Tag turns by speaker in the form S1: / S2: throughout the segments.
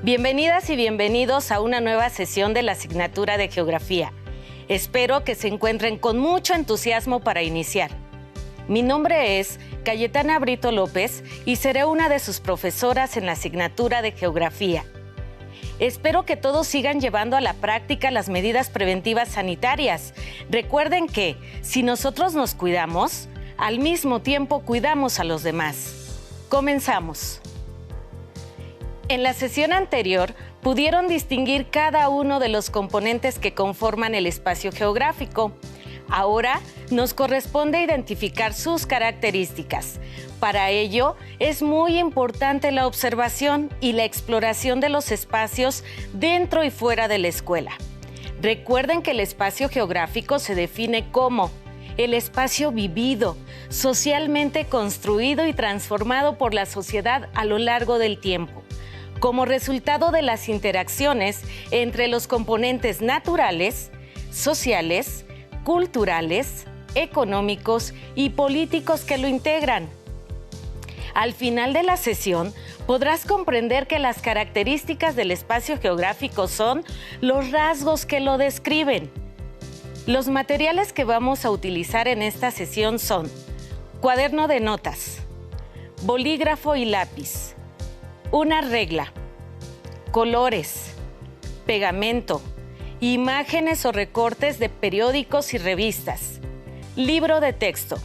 S1: Bienvenidas y bienvenidos a una nueva sesión de la asignatura de Geografía. Espero que se encuentren con mucho entusiasmo para iniciar. Mi nombre es Cayetana Brito López y seré una de sus profesoras en la asignatura de Geografía. Espero que todos sigan llevando a la práctica las medidas preventivas sanitarias. Recuerden que, si nosotros nos cuidamos, al mismo tiempo cuidamos a los demás. Comenzamos. En la sesión anterior, pudieron distinguir cada uno de los componentes que conforman el espacio geográfico. Ahora nos corresponde identificar sus características. Para ello, es muy importante la observación y la exploración de los espacios dentro y fuera de la escuela. Recuerden que el espacio geográfico se define como el espacio vivido, socialmente construido y transformado por la sociedad a lo largo del tiempo, como resultado de las interacciones entre los componentes naturales, sociales, culturales, económicos y políticos que lo integran. Al final de la sesión, podrás comprender que las características del espacio geográfico son los rasgos que lo describen. Los materiales que vamos a utilizar en esta sesión son cuaderno de notas, bolígrafo y lápiz, una regla, colores, pegamento, imágenes o recortes de periódicos y revistas, libro de texto.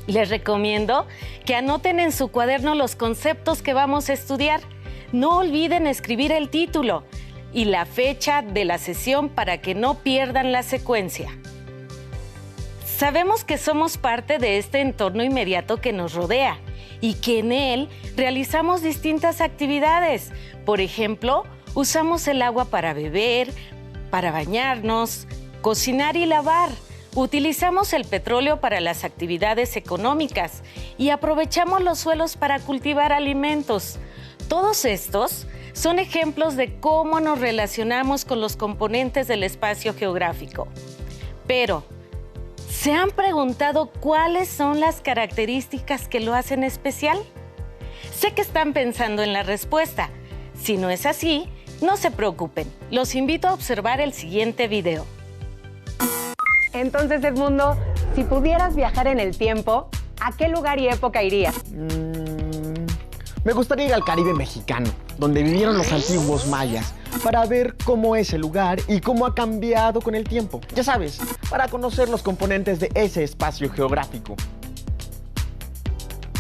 S1: Les recomiendo que anoten en su cuaderno los conceptos que vamos a estudiar. No olviden escribir el título y la fecha de la sesión para que no pierdan la secuencia. Sabemos que somos parte de este entorno inmediato que nos rodea y que en él realizamos distintas actividades. Por ejemplo, usamos el agua para beber, para bañarnos, cocinar y lavar. Utilizamos el petróleo para las actividades económicas y aprovechamos los suelos para cultivar alimentos. Todos estos son ejemplos de cómo nos relacionamos con los componentes del espacio geográfico. Pero, ¿se han preguntado cuáles son las características que lo hacen especial? Sé que están pensando en la respuesta. Si no es así, no se preocupen. Los invito a observar el siguiente video.
S2: Entonces, Edmundo, si pudieras viajar en el tiempo, ¿a qué lugar y época irías?
S3: Me gustaría ir al Caribe mexicano, donde vivieron los antiguos mayas, para ver cómo es el lugar y cómo ha cambiado con el tiempo. Ya sabes, para conocer los componentes de ese espacio geográfico.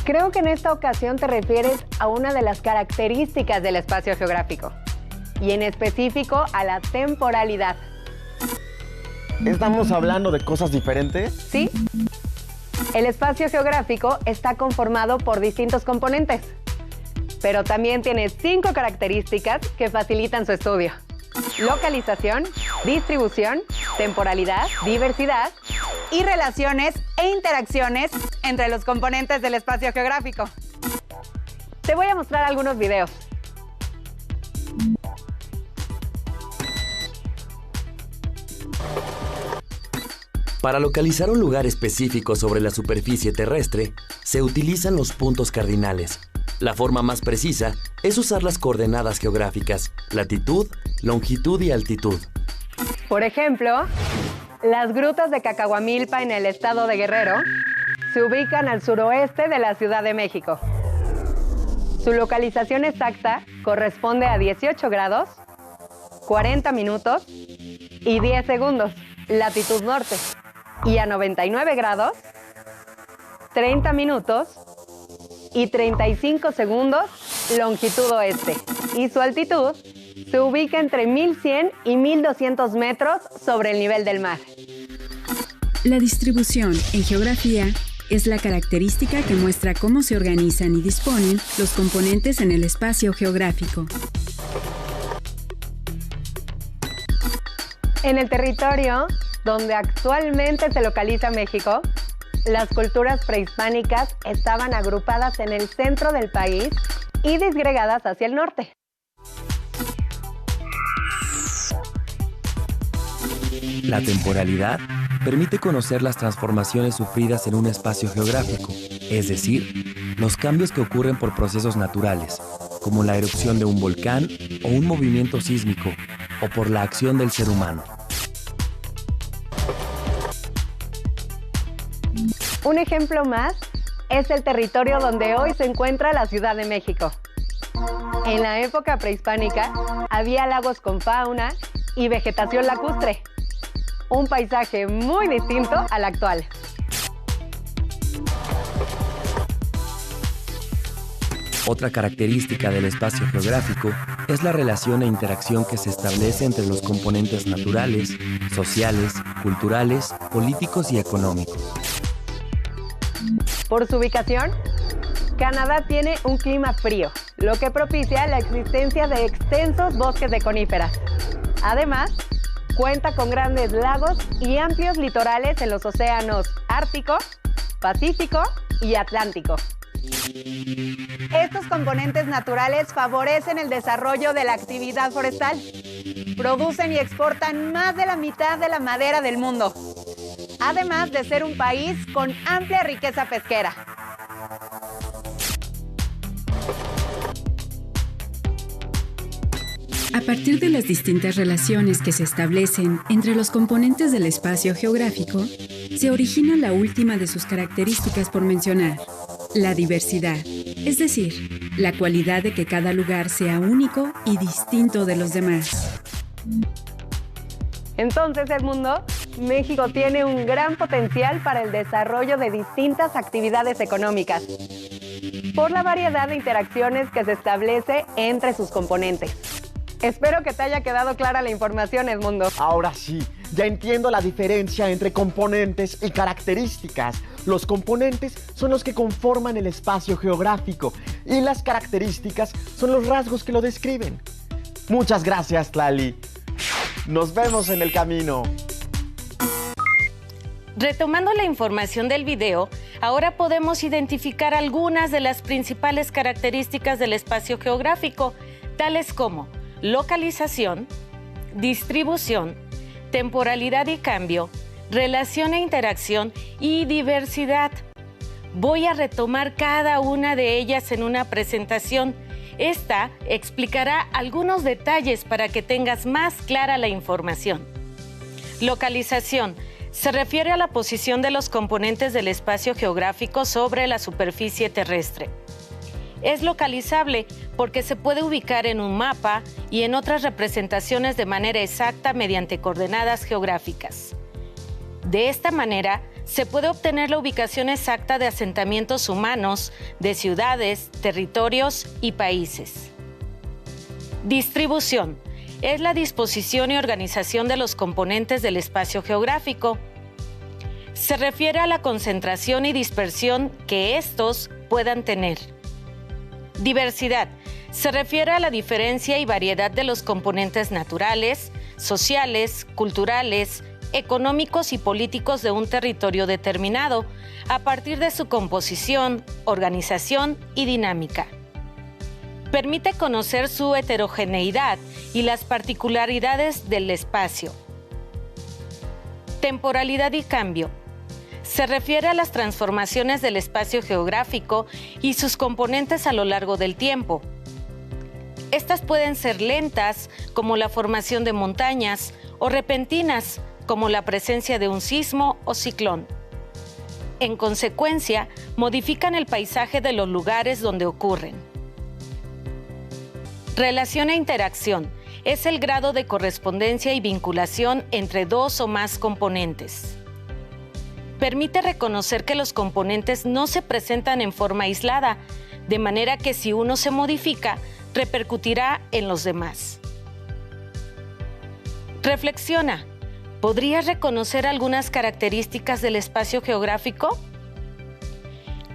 S2: Creo que en esta ocasión te refieres a una de las características del espacio geográfico, y en específico a la temporalidad.
S3: ¿Estamos hablando de cosas diferentes?
S2: Sí. El espacio geográfico está conformado por distintos componentes, pero también tiene 5 características que facilitan su estudio: localización, distribución, temporalidad, diversidad y relaciones e interacciones entre los componentes del espacio geográfico. Te voy a mostrar algunos videos.
S4: Para localizar un lugar específico sobre la superficie terrestre, se utilizan los puntos cardinales. La forma más precisa es usar las coordenadas geográficas: latitud, longitud y altitud.
S2: Por ejemplo, las grutas de Cacahuamilpa en el estado de Guerrero se ubican al suroeste de la Ciudad de México. Su localización exacta corresponde a 18 grados, 40 minutos y 10 segundos, latitud norte, y a 99 grados, 30 minutos y 35 segundos, longitud oeste. Y su altitud se ubica entre 1100 y 1200 metros sobre el nivel del mar.
S5: La distribución en geografía es la característica que muestra cómo se organizan y disponen los componentes en el espacio geográfico.
S2: En el territorio donde actualmente se localiza México, las culturas prehispánicas estaban agrupadas en el centro del país y disgregadas hacia el norte.
S4: La temporalidad permite conocer las transformaciones sufridas en un espacio geográfico, es decir, los cambios que ocurren por procesos naturales, como la erupción de un volcán o un movimiento sísmico, o por la acción del ser humano.
S2: Un ejemplo más es el territorio donde hoy se encuentra la Ciudad de México. En la época prehispánica había lagos con fauna y vegetación lacustre, un paisaje muy distinto al actual.
S4: Otra característica del espacio geográfico es la relación e interacción que se establece entre los componentes naturales, sociales, culturales, políticos y económicos.
S2: Por su ubicación, Canadá tiene un clima frío, lo que propicia la existencia de extensos bosques de coníferas. Además, cuenta con grandes lagos y amplios litorales en los océanos Ártico, Pacífico y Atlántico. Estos componentes naturales favorecen el desarrollo de la actividad forestal. Producen y exportan más de la mitad de la madera del mundo, además de ser un país con amplia riqueza pesquera.
S5: A partir de las distintas relaciones que se establecen entre los componentes del espacio geográfico, se origina la última de sus características por mencionar, la diversidad, es decir, la cualidad de que cada lugar sea único y distinto de los demás.
S2: Entonces, Edmundo, México tiene un gran potencial para el desarrollo de distintas actividades económicas, por la variedad de interacciones que se establece entre sus componentes. Espero que te haya quedado clara la información, Edmundo.
S3: Ahora sí, ya entiendo la diferencia entre componentes y características. Los componentes son los que conforman el espacio geográfico y las características son los rasgos que lo describen. Muchas gracias, Tlali. Nos vemos en el camino.
S1: Retomando la información del video, ahora podemos identificar algunas de las principales características del espacio geográfico, tales como localización, distribución, temporalidad y cambio, relación e interacción y diversidad. Voy a retomar cada una de ellas en una presentación. Esta explicará algunos detalles para que tengas más clara la información. Localización. Se refiere a la posición de los componentes del espacio geográfico sobre la superficie terrestre. Es localizable porque se puede ubicar en un mapa y en otras representaciones de manera exacta mediante coordenadas geográficas. De esta manera, se puede obtener la ubicación exacta de asentamientos humanos, de ciudades, territorios y países. Distribución. Es la disposición y organización de los componentes del espacio geográfico. Se refiere a la concentración y dispersión que estos puedan tener. Diversidad. Se refiere a la diferencia y variedad de los componentes naturales, sociales, culturales, económicos y políticos de un territorio determinado, a partir de su composición, organización y dinámica. Permite conocer su heterogeneidad y las particularidades del espacio. Temporalidad y cambio. Se refiere a las transformaciones del espacio geográfico y sus componentes a lo largo del tiempo. Estas pueden ser lentas, como la formación de montañas, o repentinas, como la presencia de un sismo o ciclón. En consecuencia, modifican el paisaje de los lugares donde ocurren. Relación e interacción. Es el grado de correspondencia y vinculación entre dos o más componentes. Permite reconocer que los componentes no se presentan en forma aislada, de manera que si uno se modifica, repercutirá en los demás. Reflexiona. ¿Podrías reconocer algunas características del espacio geográfico?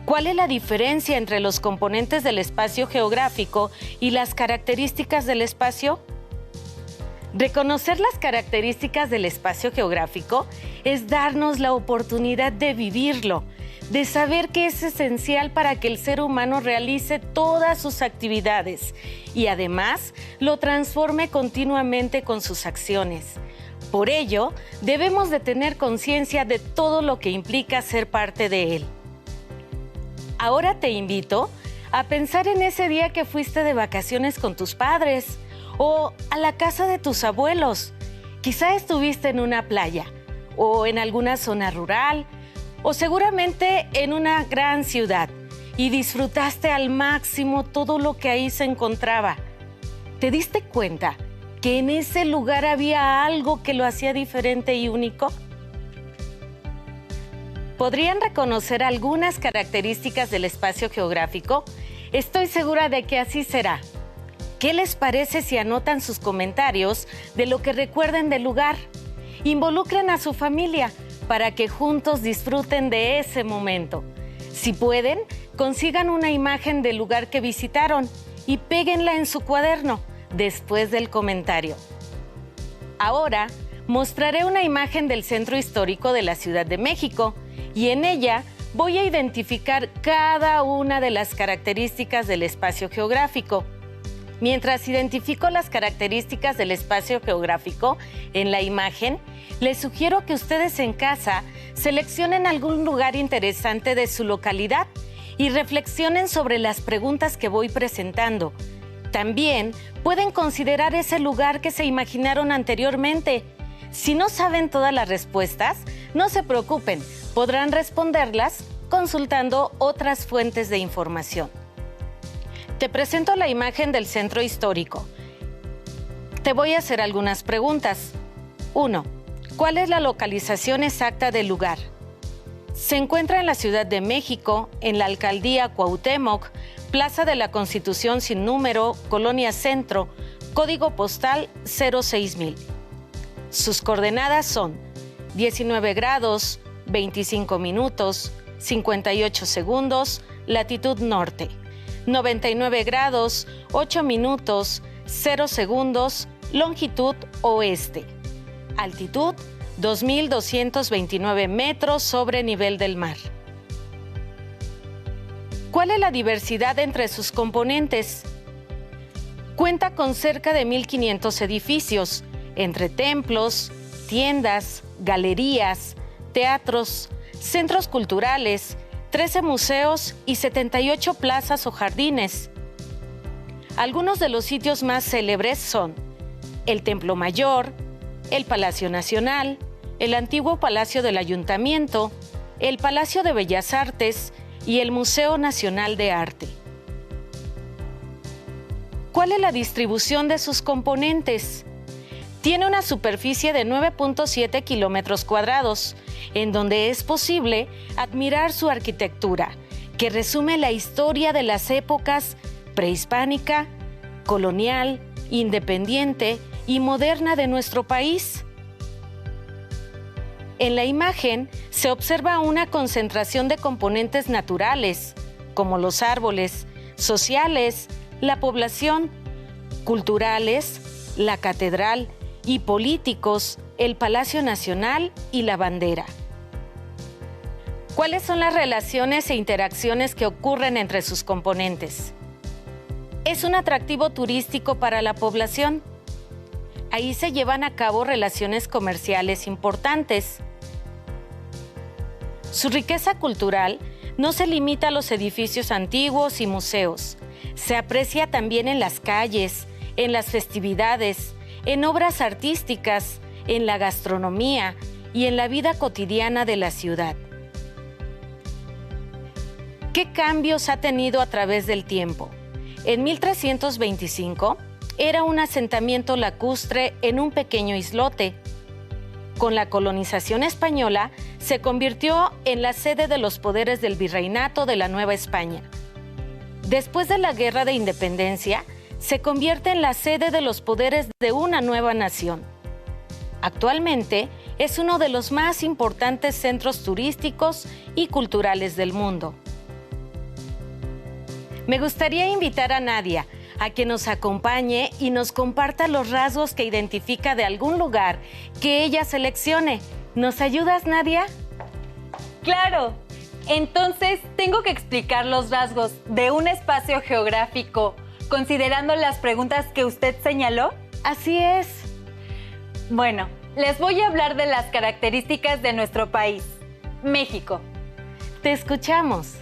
S1: ¿Cuál es la diferencia entre los componentes del espacio geográfico y las características del espacio? Reconocer las características del espacio geográfico es darnos la oportunidad de vivirlo, de saber que es esencial para que el ser humano realice todas sus actividades y además lo transforme continuamente con sus acciones. Por ello, debemos de tener conciencia de todo lo que implica ser parte de él. Ahora te invito a pensar en ese día que fuiste de vacaciones con tus padres o a la casa de tus abuelos. Quizá estuviste en una playa o en alguna zona rural o seguramente en una gran ciudad y disfrutaste al máximo todo lo que ahí se encontraba. ¿Te diste cuenta que en ese lugar había algo que lo hacía diferente y único? ¿Podrían reconocer algunas características del espacio geográfico? Estoy segura de que así será. ¿Qué les parece si anotan sus comentarios de lo que recuerden del lugar? Involucren a su familia para que juntos disfruten de ese momento. Si pueden, consigan una imagen del lugar que visitaron y péguenla en su cuaderno después del comentario. Ahora mostraré una imagen del Centro Histórico de la Ciudad de México y en ella voy a identificar cada una de las características del espacio geográfico. Mientras identifico las características del espacio geográfico en la imagen, les sugiero que ustedes en casa seleccionen algún lugar interesante de su localidad y reflexionen sobre las preguntas que voy presentando. También pueden considerar ese lugar que se imaginaron anteriormente. Si no saben todas las respuestas, no se preocupen, podrán responderlas consultando otras fuentes de información. Te presento la imagen del centro histórico. Te voy a hacer algunas preguntas. 1. ¿Cuál es la localización exacta del lugar? Se encuentra en la Ciudad de México, en la Alcaldía Cuauhtémoc, Plaza de la Constitución sin número, Colonia Centro, código postal 06000. Sus coordenadas son 19 grados, 25 minutos, 58 segundos, latitud norte. 99 grados, 8 minutos, 0 segundos, longitud oeste. Altitud, 2.229 metros sobre nivel del mar. ¿Cuál es la diversidad entre sus componentes? Cuenta con cerca de 1.500 edificios, entre templos, tiendas, galerías, teatros, centros culturales, 13 museos y 78 plazas o jardines. Algunos de los sitios más célebres son el Templo Mayor, el Palacio Nacional, el antiguo Palacio del Ayuntamiento, el Palacio de Bellas Artes y el Museo Nacional de Arte. ¿Cuál es la distribución de sus componentes? Tiene una superficie de 9.7 kilómetros cuadrados, en donde es posible admirar su arquitectura, que resume la historia de las épocas prehispánica, colonial, independiente y moderna de nuestro país. En la imagen se observa una concentración de componentes naturales, como los árboles, sociales, la población, culturales, la catedral y políticos, el Palacio Nacional y la bandera. ¿Cuáles son las relaciones e interacciones que ocurren entre sus componentes? Es un atractivo turístico para la población. Ahí se llevan a cabo relaciones comerciales importantes. Su riqueza cultural no se limita a los edificios antiguos y museos. Se aprecia también en las calles, en las festividades, en obras artísticas, en la gastronomía y en la vida cotidiana de la ciudad. ¿Qué cambios ha tenido a través del tiempo? En 1325 era un asentamiento lacustre en un pequeño islote. Con la colonización española se convirtió en la sede de los poderes del virreinato de la Nueva España. Después de la Guerra de Independencia, se convierte en la sede de los poderes de una nueva nación. Actualmente es uno de los más importantes centros turísticos y culturales del mundo. Me gustaría invitar a Nadia a que nos acompañe y nos comparta los rasgos que identifica de algún lugar que ella seleccione. ¿Nos ayudas, Nadia?
S6: ¡Claro! Entonces, tengo que explicar los rasgos de un espacio geográfico considerando las preguntas que usted señaló.
S1: Así es.
S6: Bueno, les voy a hablar de las características de nuestro país, México.
S1: Te escuchamos.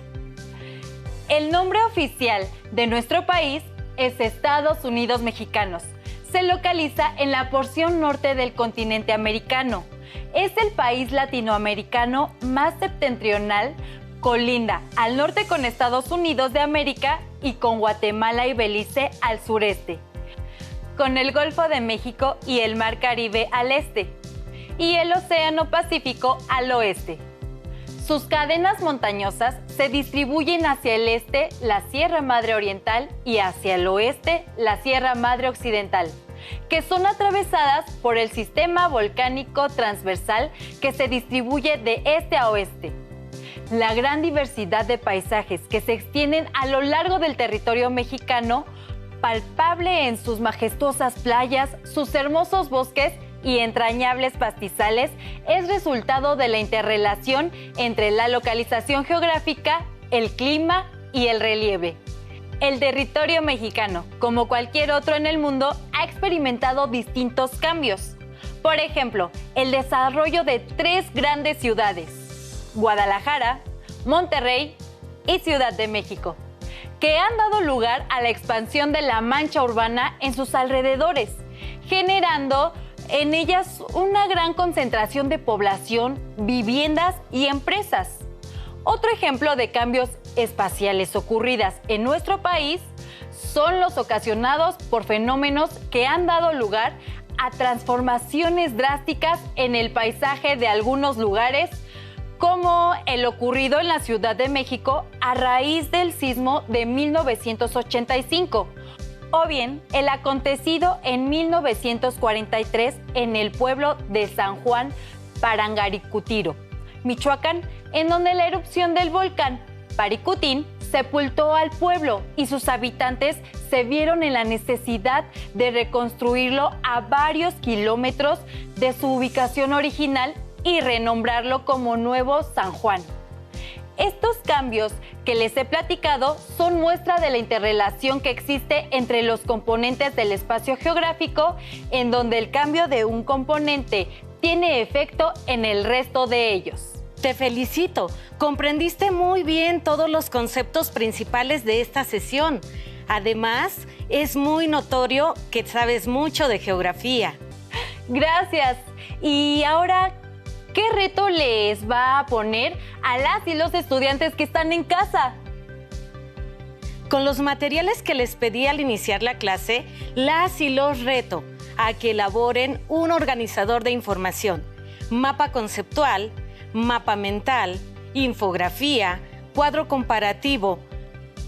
S6: El nombre oficial de nuestro país es Estados Unidos Mexicanos. Se localiza en la porción norte del continente americano. Es el país latinoamericano más septentrional, colinda al norte con Estados Unidos de América y con Guatemala y Belice al sureste, con el Golfo de México y el Mar Caribe al este, y el Océano Pacífico al oeste. Sus cadenas montañosas se distribuyen hacia el este la Sierra Madre Oriental y hacia el oeste la Sierra Madre Occidental, que son atravesadas por el sistema volcánico transversal que se distribuye de este a oeste. La gran diversidad de paisajes que se extienden a lo largo del territorio mexicano, palpable en sus majestuosas playas, sus hermosos bosques y entrañables pastizales, es resultado de la interrelación entre la localización geográfica, el clima y el relieve. El territorio mexicano, como cualquier otro en el mundo, ha experimentado distintos cambios. Por ejemplo, el desarrollo de 3 grandes ciudades, Guadalajara, Monterrey y Ciudad de México, que han dado lugar a la expansión de la mancha urbana en sus alrededores, generando en ellas una gran concentración de población, viviendas y empresas. Otro ejemplo de cambios espaciales ocurridas en nuestro país son los ocasionados por fenómenos que han dado lugar a transformaciones drásticas en el paisaje de algunos lugares, como el ocurrido en la Ciudad de México a raíz del sismo de 1985, o bien el acontecido en 1943 en el pueblo de San Juan Parangaricutiro, Michoacán, en donde la erupción del volcán Paricutín sepultó al pueblo y sus habitantes se vieron en la necesidad de reconstruirlo a varios kilómetros de su ubicación original y renombrarlo como Nuevo San Juan. Estos cambios que les he platicado son muestra de la interrelación que existe entre los componentes del espacio geográfico, en donde el cambio de un componente tiene efecto en el resto de ellos.
S1: Te felicito, comprendiste muy bien todos los conceptos principales de esta sesión. Además, es muy notorio que sabes mucho de geografía.
S6: Gracias. Y ahora, ¿qué reto les va a poner a las y los estudiantes que están en casa?
S1: Con los materiales que les pedí al iniciar la clase, las y los reto a que elaboren un organizador de información, mapa conceptual, mapa mental, infografía, cuadro comparativo.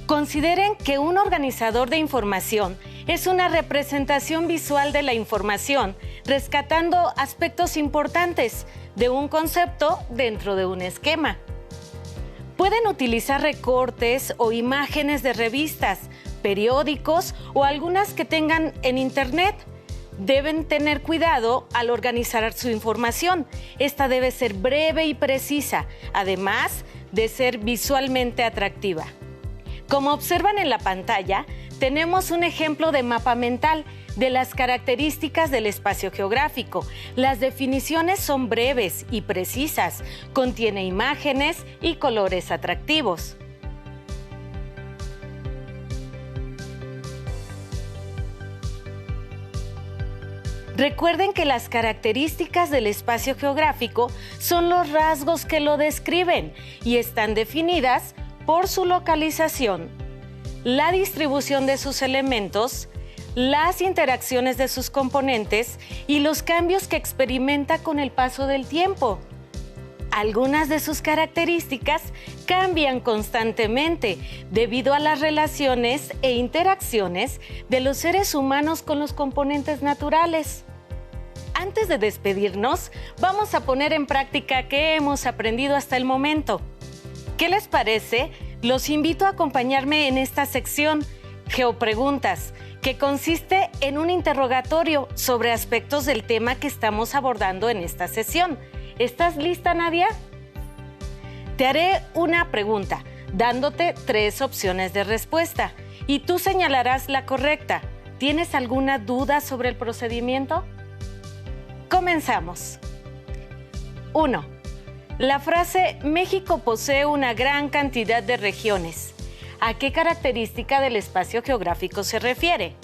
S1: Consideren que un organizador de información es una representación visual de la información, rescatando aspectos importantes de un concepto dentro de un esquema. Pueden utilizar recortes o imágenes de revistas, periódicos o algunas que tengan en internet. Deben tener cuidado al organizar su información. Esta debe ser breve y precisa, además de ser visualmente atractiva. Como observan en la pantalla, tenemos un ejemplo de mapa mental de las características del espacio geográfico. Las definiciones son breves y precisas, contiene imágenes y colores atractivos. Recuerden que las características del espacio geográfico son los rasgos que lo describen y están definidas por su localización, la distribución de sus elementos, las interacciones de sus componentes y los cambios que experimenta con el paso del tiempo. Algunas de sus características cambian constantemente debido a las relaciones e interacciones de los seres humanos con los componentes naturales. Antes de despedirnos, vamos a poner en práctica qué hemos aprendido hasta el momento. ¿Qué les parece? Los invito a acompañarme en esta sección, Geopreguntas, que consiste en un interrogatorio sobre aspectos del tema que estamos abordando en esta sesión. ¿Estás lista, Nadia? Te haré una pregunta, dándote 3 opciones de respuesta, y tú señalarás la correcta. ¿Tienes alguna duda sobre el procedimiento? Comenzamos. 1. La frase México posee una gran cantidad de regiones. ¿A qué característica del espacio geográfico se refiere?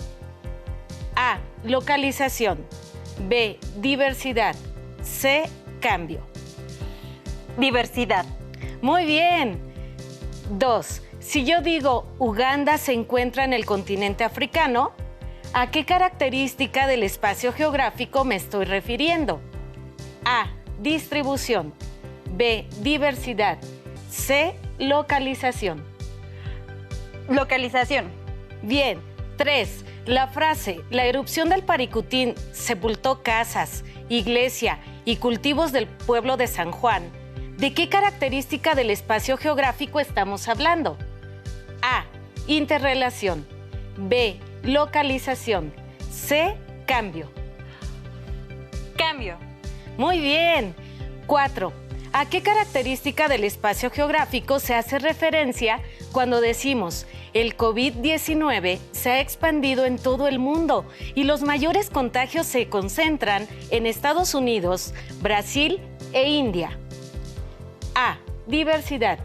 S1: A. Localización. B. Diversidad. C. Cambio.
S6: Diversidad.
S1: Muy bien. 2. Si yo digo Uganda se encuentra en el continente africano, ¿a qué característica del espacio geográfico me estoy refiriendo? A. Distribución. B. Diversidad. C. Localización.
S6: Localización.
S1: Bien. 3. La frase la erupción del Paricutín sepultó casas, iglesia y cultivos del pueblo de San Juan. ¿De qué característica del espacio geográfico estamos hablando? A. Interrelación. B. Localización. C. Cambio.
S6: Cambio.
S1: Muy bien. 4. ¿A qué característica del espacio geográfico se hace referencia cuando decimos el COVID-19 se ha expandido en todo el mundo y los mayores contagios se concentran en Estados Unidos, Brasil e India? A. Diversidad.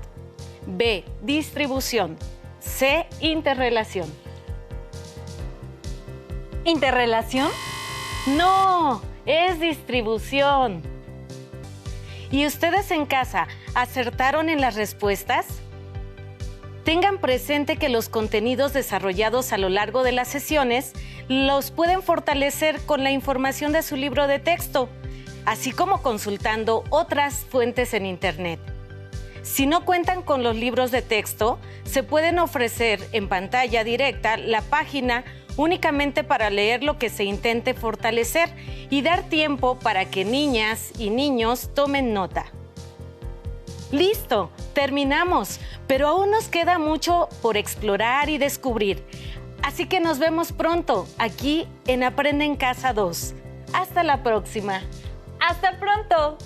S1: B. Distribución. C. Interrelación.
S6: ¿Interrelación?
S1: No, es distribución. ¿Y ustedes en casa acertaron en las respuestas? Tengan presente que los contenidos desarrollados a lo largo de las sesiones los pueden fortalecer con la información de su libro de texto, así como consultando otras fuentes en Internet. Si no cuentan con los libros de texto, se pueden ofrecer en pantalla directa la página únicamente para leer lo que se intente fortalecer y dar tiempo para que niñas y niños tomen nota. ¡Listo! Terminamos, pero aún nos queda mucho por explorar y descubrir. Así que nos vemos pronto aquí en Aprende en Casa 2. ¡Hasta la próxima!
S6: ¡Hasta pronto!